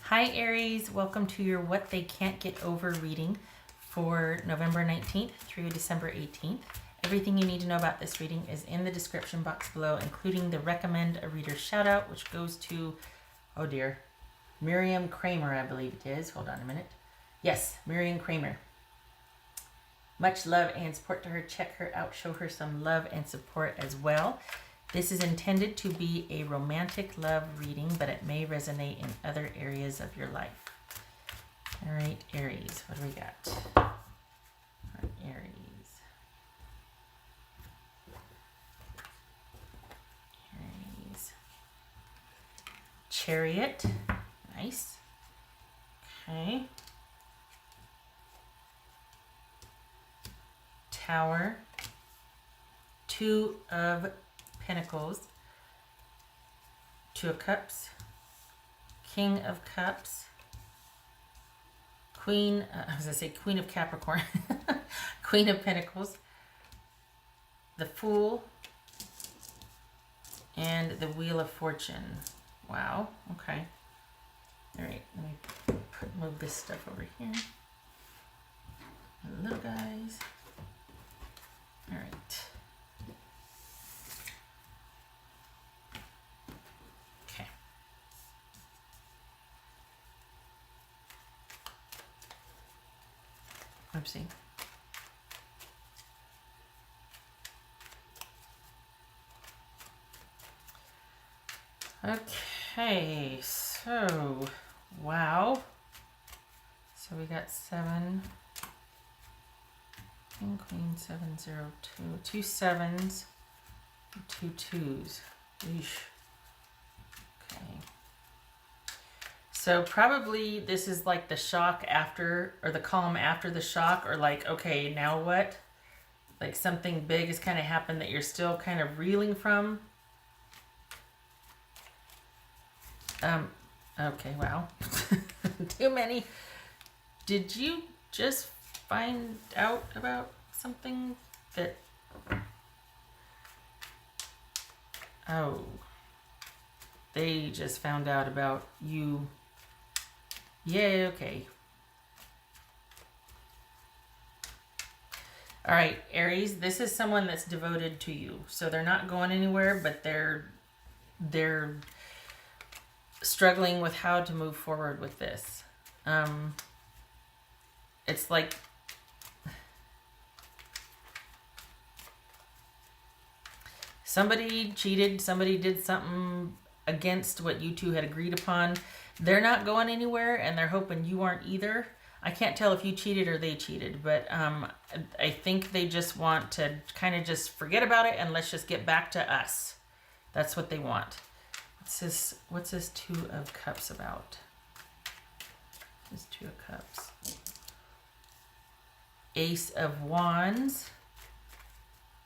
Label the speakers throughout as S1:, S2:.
S1: Hi Aries, welcome to your What They Can't Get Over reading for November 19th through December 18th. Everything you need to know about this reading is in the description box below, including the recommend a reader shout out, which goes to, oh dear, Miriam Kramer, I believe it is. Hold on a minute. Yes, Miriam Kramer. Much love and support to her. Check her out. Show her some love and support as well. This is intended to be a romantic love reading, but it may resonate in other areas of your life. All right, Aries, what do we got? All right, Aries. Aries. Chariot. Nice. Okay. Tower. Two of Pentacles, Two of Cups, King of Cups, Queen, I was going to say Queen of Capricorn, Queen of Pentacles, the Fool, and the Wheel of Fortune. Wow, okay. All right, let me move this stuff over here. Hello, guys. All right. Oopsie. Okay, so, wow. So we got 7, King, Queen, 7, 0, 2, 2 sevens, 2 twos. Eesh. Okay. So probably this is like the shock after, or the calm after the shock, or like, okay, now what? Like something big has kind of happened that you're still kind of reeling from. Okay, wow. Too many. Did you just find out about something that, oh, they just found out about you. Yeah, okay. All right, Aries, this is someone that's devoted to you. So they're not going anywhere, but they're struggling with how to move forward with this. It's like somebody cheated, somebody did something against what you two had agreed upon. They're not going anywhere, and they're hoping you aren't either. I can't tell if you cheated or they cheated, but I think they just want to kind of just forget about it and let's just get back to us. That's what they want. What's this 2 of Cups about? This 2 of Cups. Ace of Wands.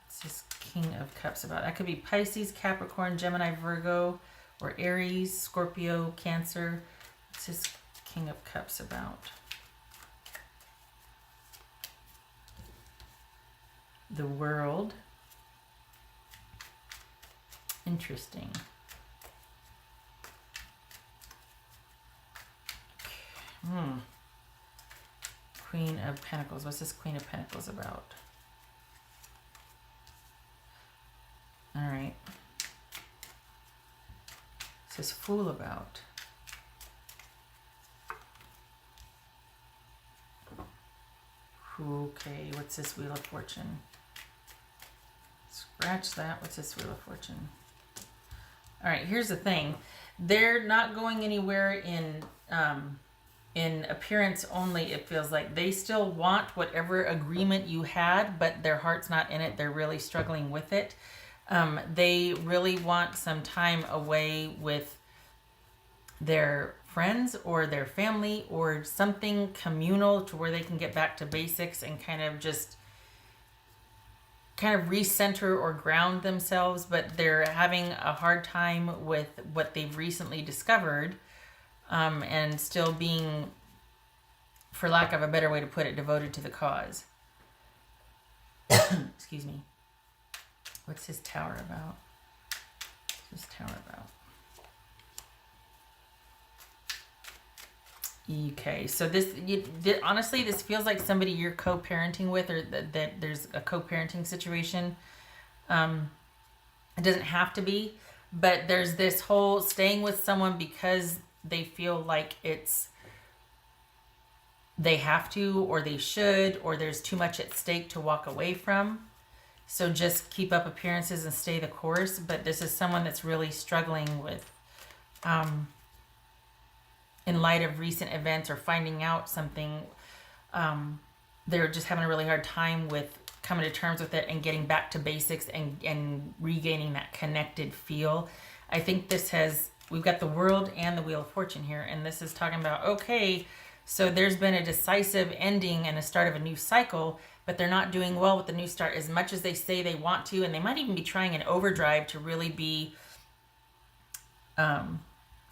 S1: What's this King of Cups about? That could be Pisces, Capricorn, Gemini, Virgo, or Aries, Scorpio, Cancer. What's this King of Cups about? The World. Interesting. Queen of Pentacles. What's this Queen of Pentacles about? All right. What's this Fool about? Okay, what's this Wheel of Fortune? Scratch that. What's this Wheel of Fortune? All right, here's the thing. They're not going anywhere in appearance only. It feels like they still want whatever agreement you had, but their heart's not in it. They're really struggling with it. They really want some time away with their friends or their family or something communal to where they can get back to basics and kind of recenter or ground themselves, but they're having a hard time with what they've recently discovered, and still being, for lack of a better way to put it, devoted to the cause. Excuse me. What's his Tower about? What's his Tower about? Okay, so honestly, this feels like somebody you're co-parenting with, or that there's a co-parenting situation. It doesn't have to be, but there's this whole staying with someone because they feel like they have to, or they should, or there's too much at stake to walk away from. So just keep up appearances and stay the course. But this is someone that's really struggling with, in light of recent events or finding out something, they're just having a really hard time with coming to terms with it and getting back to basics and regaining that connected feel. I think we've got the World and the Wheel of Fortune here, and this is talking about, okay, so there's been a decisive ending and a start of a new cycle, but they're not doing well with the new start as much as they say they want to, and they might even be trying an overdrive to really be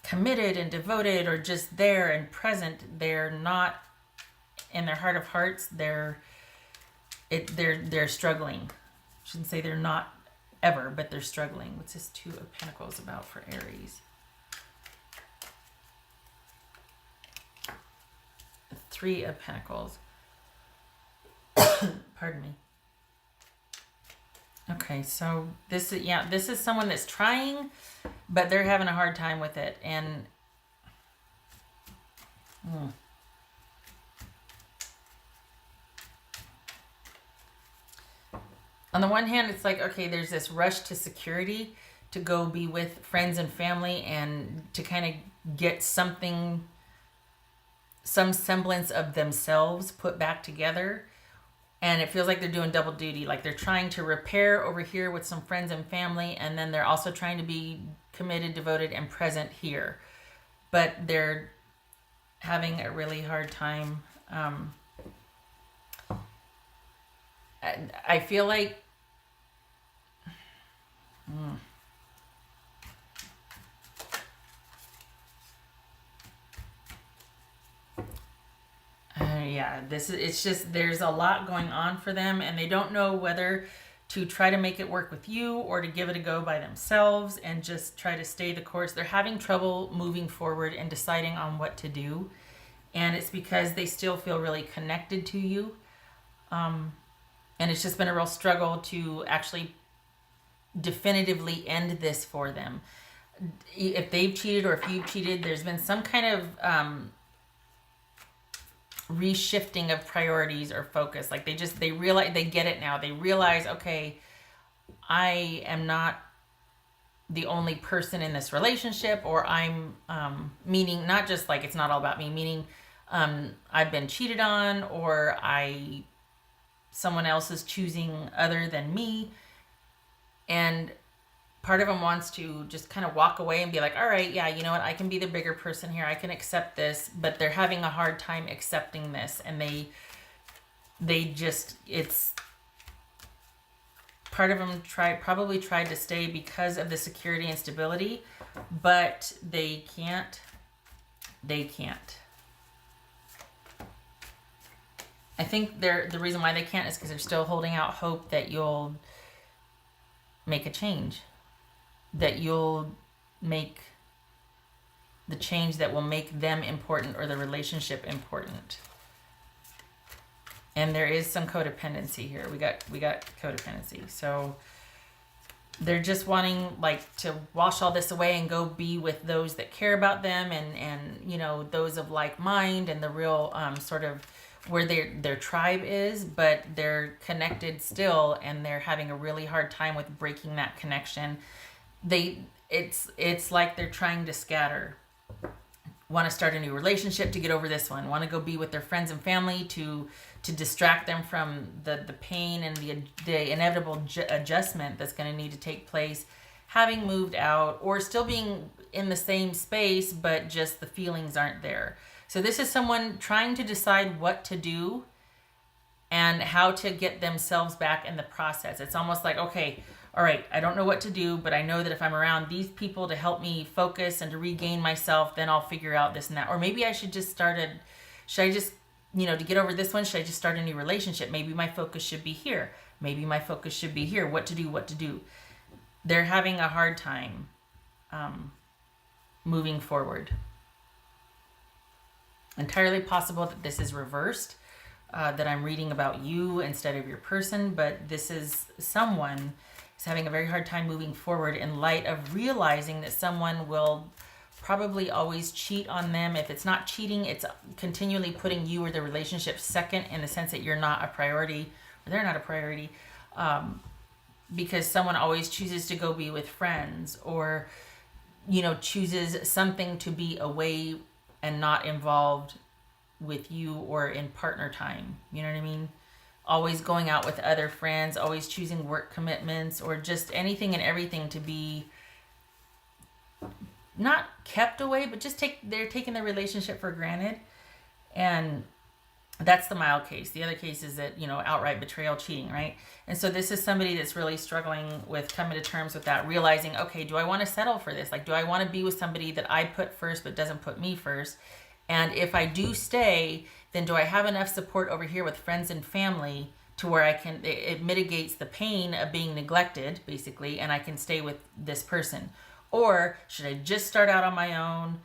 S1: committed and devoted, or just there and present. They're not, in their heart of hearts, they're struggling. I shouldn't say they're not ever, but they're struggling. What's this Two of Pentacles about for Aries? Three of Pentacles. Pardon me. Okay, so this is someone that's trying, but they're having a hard time with it. And on the one hand, it's like, okay, there's this rush to security to go be with friends and family and to kind of get some semblance of themselves put back together. And it feels like they're doing double duty. Like they're trying to repair over here with some friends and family, and then they're also trying to be committed, devoted, and present here. But they're having a really hard time. I feel like it's just, there's a lot going on for them, and they don't know whether to try to make it work with you or to give it a go by themselves and just try to stay the course. They're having trouble moving forward and deciding on what to do. And it's because they still feel really connected to you. And it's just been a real struggle to actually definitively end this for them. If they've cheated or if you've cheated, there's been some kind of reshifting of priorities or focus. Like they realize, they get it now. They realize, okay, I am not the only person in this relationship, or I'm meaning not just like it's not all about me, meaning I've been cheated on, or someone else is choosing other than me. And part of them wants to just kind of walk away and be like, all right, yeah, you know what? I can be the bigger person here. I can accept this, but they're having a hard time accepting this. And it's part of them probably tried to stay because of the security and stability, but they can't. I think the reason why they can't is because they're still holding out hope that you'll make a change, that you'll make the change that will make them important or the relationship important. And there is some codependency here. We got codependency. So they're just wanting like to wash all this away and go be with those that care about them and those of like mind and the real sort of where their tribe is, but they're connected still, and they're having a really hard time with breaking that connection. It's like they're trying to scatter. Want to start a new relationship to get over this one. Want to go be with their friends and family to distract them from the pain and the inevitable adjustment that's going to need to take place. Having moved out, or still being in the same space, but just the feelings aren't there. So this is someone trying to decide what to do and how to get themselves back in the process. It's almost like, okay, all right, I don't know what to do, but I know that if I'm around these people to help me focus and to regain myself, then I'll figure out this and that. Or maybe I should just to get over this one, should I just start a new relationship? Maybe my focus should be here. Maybe my focus should be here. What to do. They're having a hard time moving forward. Entirely possible that this is reversed, that I'm reading about you instead of your person, but this is someone is having a very hard time moving forward in light of realizing that someone will probably always cheat on them. If it's not cheating, it's continually putting you or the relationship second, in the sense that you're not a priority or they're not a priority, because someone always chooses to go be with friends, or chooses something to be away and not involved with you or in partner time. You know what I mean? Always going out with other friends, always choosing work commitments, or just anything and everything to be not kept away, but just they're taking the relationship for granted. And that's the mild case. The other case is that, outright betrayal, cheating, right? And so this is somebody that's really struggling with coming to terms with that, realizing, okay, do I want to settle for this? Like, do I want to be with somebody that I put first but doesn't put me first? And if I do stay, then do I have enough support over here with friends and family to where it mitigates the pain of being neglected, basically, and I can stay with this person? Or should I just start out on my own?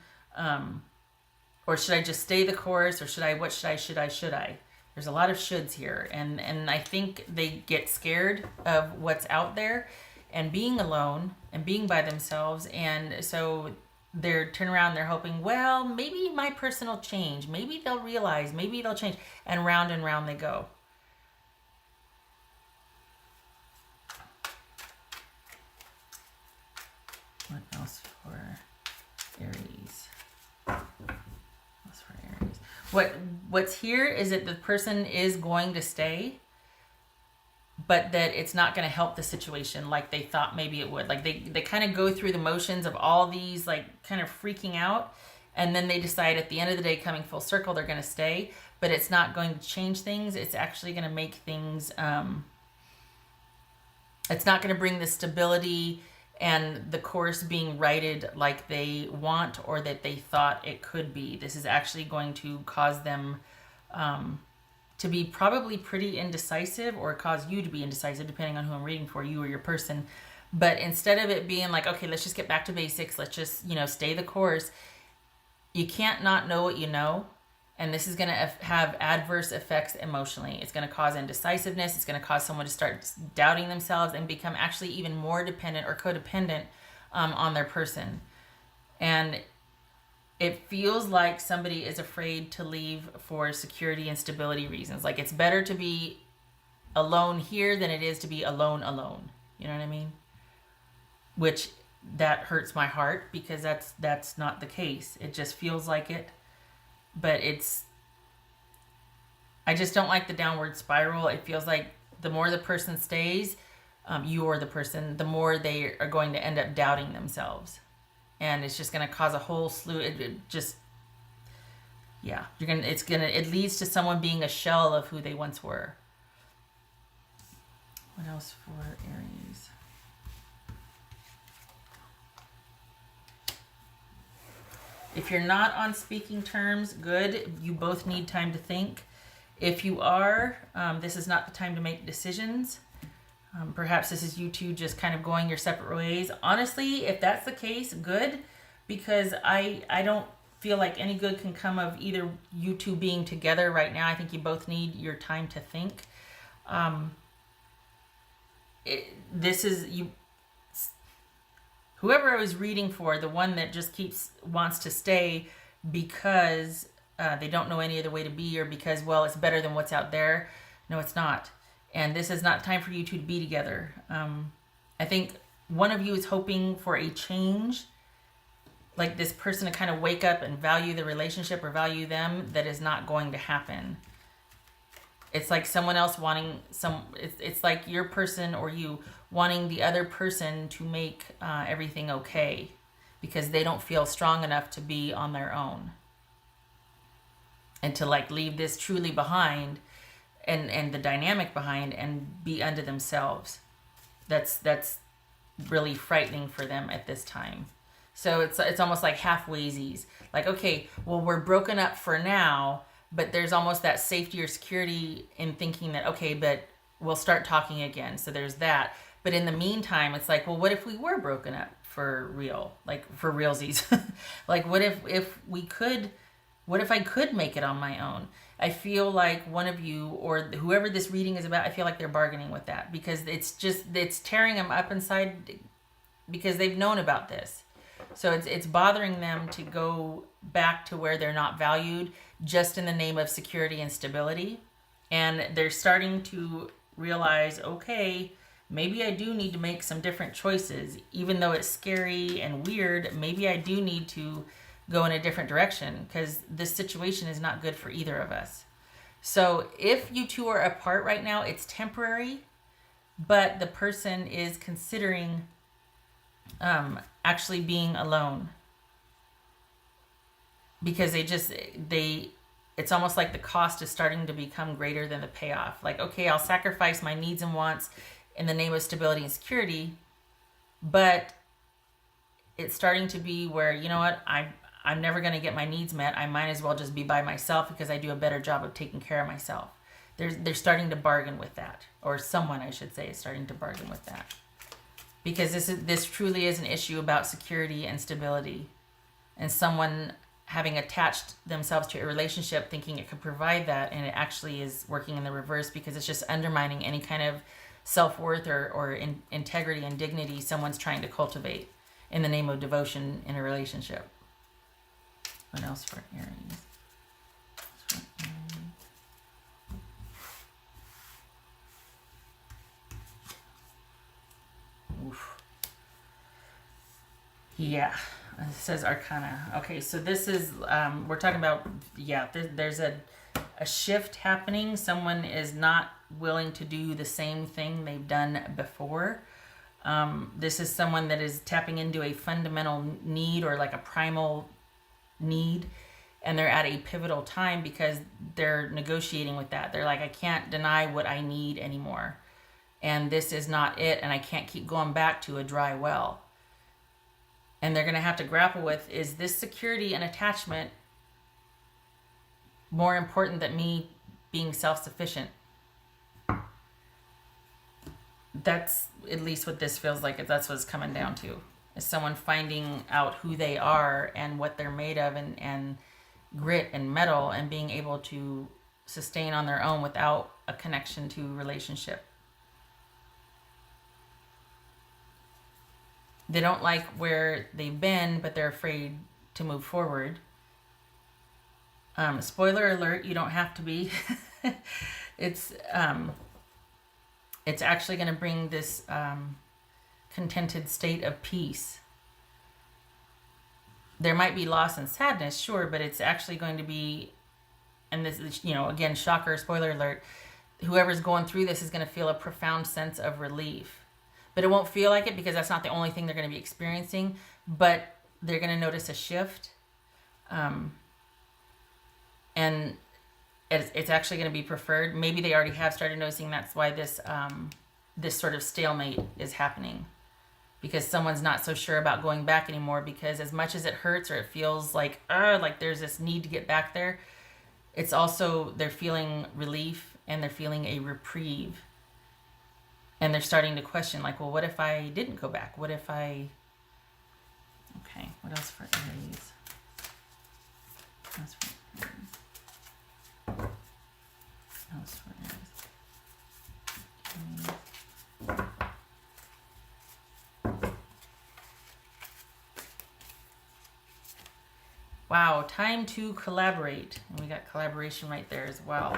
S1: Or should I just stay the course? Or should I? There's a lot of shoulds here. And I think they get scared of what's out there and being alone and being by themselves. And so they're turning around, they're hoping, well, maybe my person will change. Maybe they'll realize, maybe they'll change. And round they go. What else for Aries? What's here is that the person is going to stay, but that it's not going to help the situation like they thought maybe it would. Like they kind of go through the motions of all these, like, kind of freaking out, and then they decide at the end of the day, coming full circle, they're going to stay, but it's not going to change things. It's actually going to make things, it's not going to bring the stability and the course being righted like they want or that they thought it could be. This is actually going to cause them to be probably pretty indecisive, or cause you to be indecisive, depending on who I'm reading for, you or your person. But instead of it being like, okay, let's just get back to basics, let's just, stay the course, you can't not know what you know. And this is going to have adverse effects emotionally. It's going to cause indecisiveness. It's going to cause someone to start doubting themselves and become actually even more dependent or codependent on their person. And it feels like somebody is afraid to leave for security and stability reasons. Like, it's better to be alone here than it is to be alone. You know what I mean? Which, that hurts my heart, because that's not the case. It just feels like it. But I just don't like the downward spiral. It feels like the more the person stays, you or the person, the more they are going to end up doubting themselves. And it's just going to cause a whole slew. It leads to someone being a shell of who they once were. What else for Aries? If you're not on speaking terms, good. You both need time to think. If you are, this is not the time to make decisions. Perhaps this is you two just kind of going your separate ways. Honestly, if that's the case, good. Because I don't feel like any good can come of either you two being together right now. I think you both need your time to think. Whoever I was reading for, the one that just wants to stay because they don't know any other way to be, or because, well, it's better than what's out there. No, it's not. And this is not time for you two to be together. I think one of you is hoping for a change, like this person to kind of wake up and value the relationship or value them. That is not going to happen. It's like someone else wanting it's like your person or you wanting the other person to make everything okay, because they don't feel strong enough to be on their own and to like leave this truly behind and the dynamic behind and be unto themselves. That's really frightening for them at this time. So it's almost like halfwaysies. Like, okay, well, we're broken up for now, but there's almost that safety or security in thinking that, okay, but we'll start talking again. So there's that. But in the meantime, it's like, well, what if we were broken up for real? Like, for realsies? Like, what if we could What if I could make it on my own? I feel like one of you or whoever this reading is about, I feel like they're bargaining with that because it's tearing them up inside because they've known about this. So it's bothering them to go back to where they're not valued just in the name of security and stability. And they're starting to realize, okay, maybe I do need to make some different choices. Even though it's scary and weird, maybe I do need to go in a different direction because this situation is not good for either of us. So if you two are apart right now, it's temporary, but the person is considering actually being alone because it's almost like the cost is starting to become greater than the payoff. Like, okay, I'll sacrifice my needs and wants in the name of stability and security, but it's starting to be where, you know what, I'm never going to get my needs met. I might as well just be by myself because I do a better job of taking care of myself. They're starting to bargain with that, or someone, I should say, is starting to bargain with that. Because this truly is an issue about security and stability, and someone having attached themselves to a relationship thinking it could provide that, and it actually is working in the reverse because it's just undermining any kind of self-worth or integrity and dignity someone's trying to cultivate in the name of devotion in a relationship. What else for Aries? Oof. Yeah, it says Arcana. Okay, so this is, we're talking about, there's a shift happening. Someone is not willing to do the same thing they've done before. This is someone that is tapping into a fundamental need or like a primal need, and they're at a pivotal time because they're negotiating with that. They're like, I can't deny what I need anymore, and this is not it, and I can't keep going back to a dry well. And they're going to have to grapple with, is this security and attachment more important than me being self-sufficient? That's at least what this feels like. That's what it's coming down to, is someone finding out who they are and what they're made of, and grit and metal, and being able to sustain on their own without a connection to relationship. They don't like where they've been, but they're afraid to move forward. Spoiler alert, you don't have to be. It's actually going to bring this contented state of peace. There might be loss and sadness, sure, but it's actually going to be, and this is, again, shocker, spoiler alert, whoever's going through this is going to feel a profound sense of relief. But it won't feel like it because that's not the only thing they're going to be experiencing, but they're going to notice a shift. And it's actually going to be preferred. Maybe they already have started noticing that's why this sort of stalemate is happening. Because someone's not so sure about going back anymore, because as much as it hurts or it feels like there's this need to get back there, it's also they're feeling relief and they're feeling a reprieve. And they're starting to question, like, well, what if I didn't go back? What if I... Okay, what else for Aries? What else for Aries? What else for Aries? Wow, time to collaborate. And we got collaboration right there as well.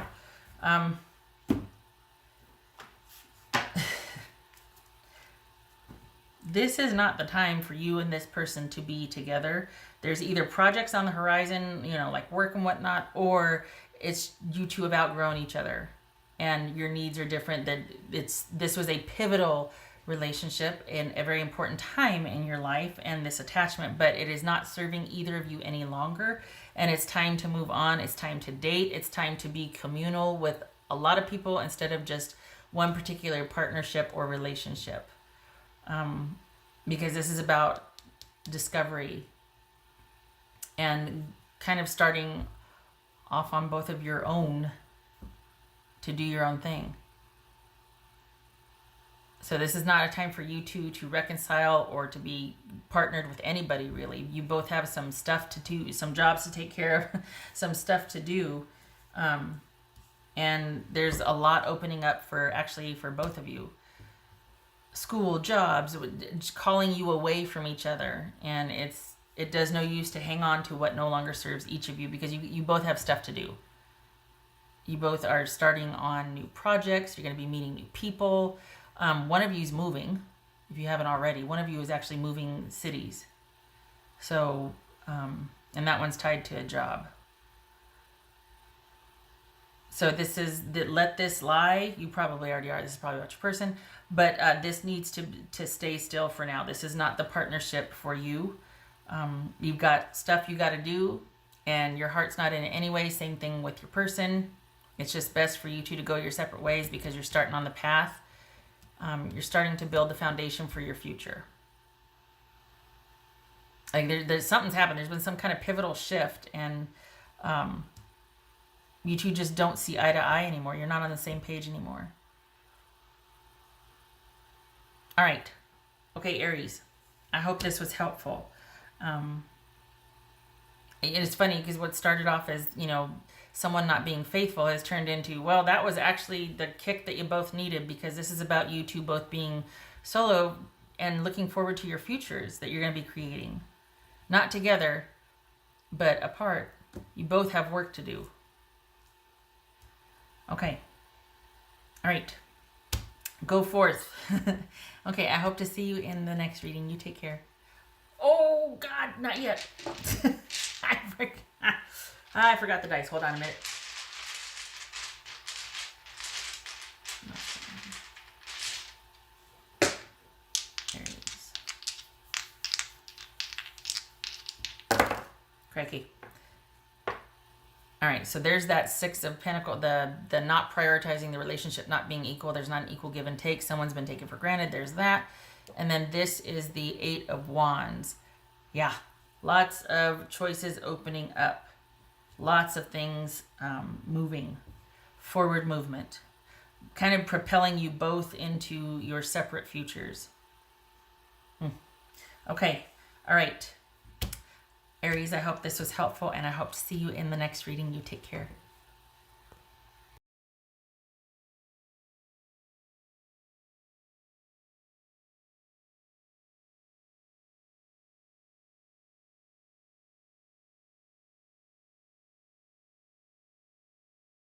S1: This is not the time for you and this person to be together. There's either projects on the horizon, like work and whatnot, or it's you two have outgrown each other and your needs are different. This was a pivotal relationship in a very important time in your life and this attachment, but it is not serving either of you any longer. And it's time to move on. It's time to date. It's time to be communal with a lot of people instead of just one particular partnership or relationship. Because this is about discovery and kind of starting off on both of your own to do your own thing. So this is not a time for you two to reconcile or to be partnered with anybody, really. You both have some stuff to do, some jobs to take care of, some stuff to do. And there's a lot opening up for both of you. School, jobs, calling you away from each other. And it does no use to hang on to what no longer serves each of you, because you both have stuff to do. You both are starting on new projects. You're going to be meeting new people. One of you is moving, if you haven't already. One of you is actually moving cities. So, and that one's tied to a job. So this is, let this lie. You probably already are. This is probably about your person. But this needs to stay still for now. This is not the partnership for you. You've got stuff you got to do, and your heart's not in it anyway. Same thing with your person. It's just best for you two to go your separate ways, because you're starting on the path. You're starting to build the foundation for your future. Like there's something's happened. There's been some kind of pivotal shift, and you two just don't see eye to eye anymore. You're not on the same page anymore. All right. Okay, Aries. I hope this was helpful. It's funny because what started off as, someone not being faithful has turned into, well, that was actually the kick that you both needed, because this is about you two both being solo and looking forward to your futures that you're going to be creating. Not together, but apart. You both have work to do. Okay. All right. Go forth. Okay, I hope to see you in the next reading. You take care. Oh, God, not yet. I forgot the dice. Hold on a minute. There it is. Crikey. All right, so there's that Six of Pentacles, the not prioritizing the relationship, not being equal. There's not an equal give and take. Someone's been taken for granted. There's that. And then this is the Eight of Wands. Yeah, lots of choices opening up. Lots of things moving, forward movement, kind of propelling you both into your separate futures. Okay, all right. Aries, I hope this was helpful, and I hope to see you in the next reading. You take care.